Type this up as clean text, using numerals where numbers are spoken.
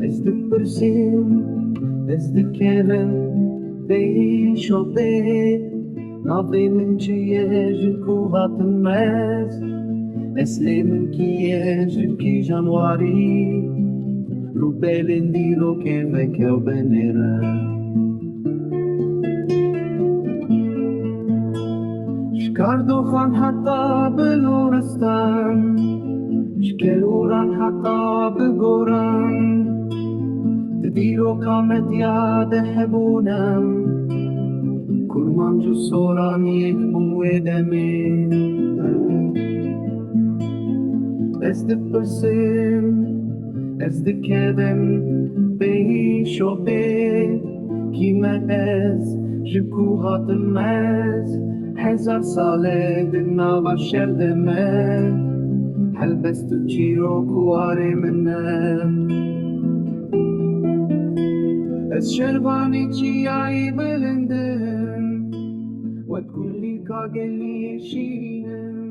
As the persim, as the Kevin, deixou-te novamente és o mais. Esnem que és que januari, rubelendiro que vem que eu venera. Shkardo khan hatta belorestan, shkeluran hatta begoran. تديرو كامت يا دهبونم كرمان جو سوراني ودمي As the persim, as the kevin Behi shobe Kima ez Jiku hatemez Hezar sale Dinna basher deme Halbestu chiro kuare menem از شربانی چیایی بلندم و کلی کاگلی شیرم